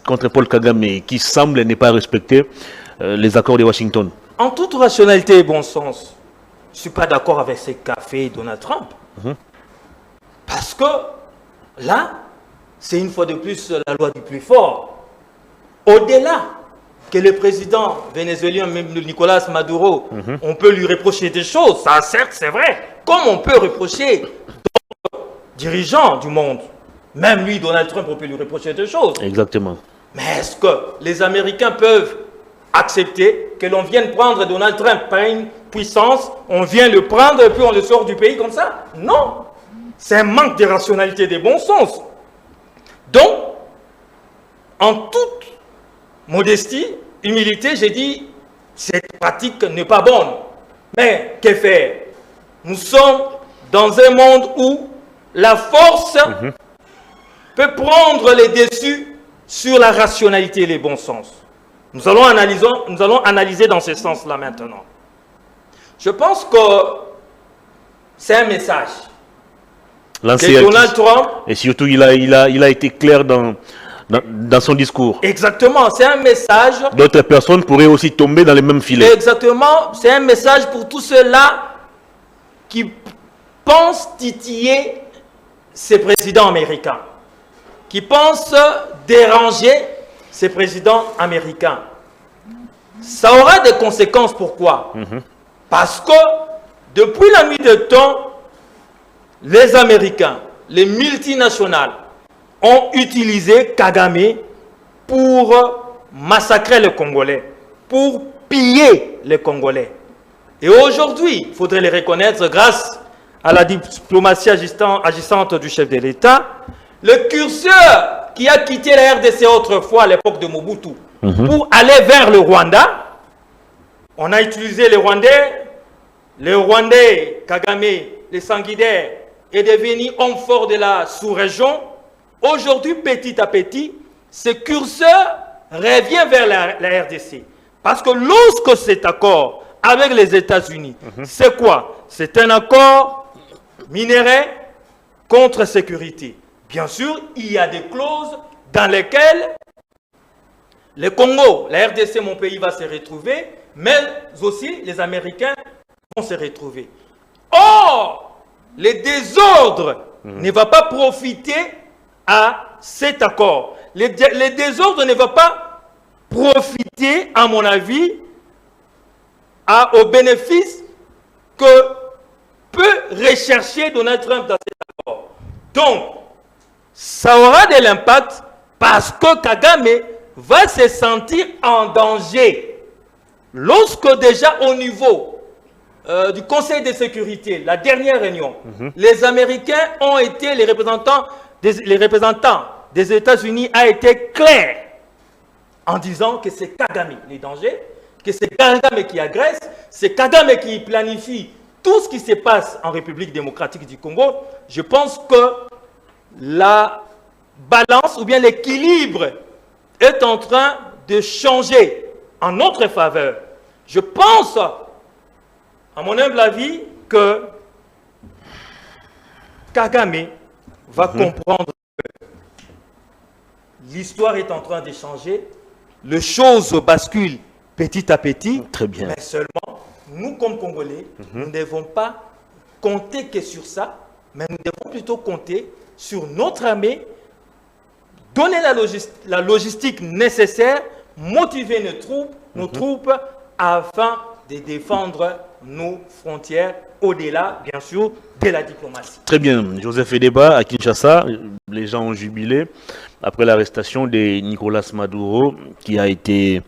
contre Paul Kagame, qui semble ne pas respecter les accords de Washington? En toute rationalité et bon sens, je ne suis pas d'accord avec ce qu'a fait Donald Trump. Parce que là, c'est une fois de plus la loi du plus fort. Au-delà que le président vénézuélien, même Nicolas Maduro, on peut lui reprocher des choses, ça certes c'est vrai, comme on peut reprocher d'autres dirigeants du monde. Même lui, Donald Trump, on peut lui reprocher des choses. Exactement. Mais est-ce que les Américains peuvent accepter que l'on vienne prendre Donald Trump par une puissance, on vient le prendre et puis on le sort du pays comme ça? Non. C'est un manque de rationalité et de bon sens. Donc, en toute modestie, humilité, j'ai dit, cette pratique n'est pas bonne. Mais que faire? Nous sommes dans un monde où la force peut prendre les dessus sur la rationalité et le bon sens. Nous allons analyser dans ce sens-là maintenant. Je pense que c'est un message. Que Donald Trump... Et surtout, il a été clair dans son discours. Exactement, c'est un message... D'autres personnes pourraient aussi tomber dans les mêmes filets. Exactement, c'est un message pour tous ceux-là qui pensent titiller ces présidents américains, qui pensent déranger ces présidents américains. Ça aura des conséquences, pourquoi? Parce que depuis la nuit des temps, les Américains, les multinationales, ont utilisé Kagame pour massacrer les Congolais, pour piller les Congolais. Et aujourd'hui, il faudrait les reconnaître, grâce à la diplomatie agissante du chef de l'État, le curseur qui a quitté la RDC autrefois à l'époque de Mobutu pour aller vers le Rwanda, on a utilisé les Rwandais, Kagame, les sanguinaires, est devenu homme fort de la sous-région. Aujourd'hui, petit à petit, ce curseur revient vers la RDC. Parce que lorsque cet accord avec les États-Unis, c'est quoi? C'est un accord minerai contre sécurité. Bien sûr, il y a des clauses dans lesquelles le Congo, la RDC, mon pays, va se retrouver, mais aussi les Américains vont se retrouver. Or, le désordre ne va pas profiter à cet accord. Le désordre ne va pas profiter, à mon avis, au bénéfice que peut rechercher Donald Trump dans cet accord. Donc, ça aura de l'impact parce que Kagame va se sentir en danger. Lorsque déjà au niveau du Conseil de sécurité, la dernière réunion, les Américains ont été, les représentants des États-Unis a été clair en disant que c'est Kagame les dangers, que c'est Kagame qui agresse, c'est Kagame qui planifie tout ce qui se passe en République démocratique du Congo. Je pense que la balance ou bien l'équilibre est en train de changer en notre faveur. Je pense, à mon humble avis, que Kagame va comprendre que l'histoire est en train de changer, les choses basculent petit à petit. Très bien. Mais seulement, nous comme Congolais, nous ne devons pas compter que sur ça, mais nous devons plutôt compter sur notre armée, donner la logistique nécessaire, motiver nos troupes afin de défendre nos frontières au-delà, bien sûr, de la diplomatie. Très bien. Joseph Edeba, à Kinshasa, les gens ont jubilé après l'arrestation de Nicolas Maduro, qui a été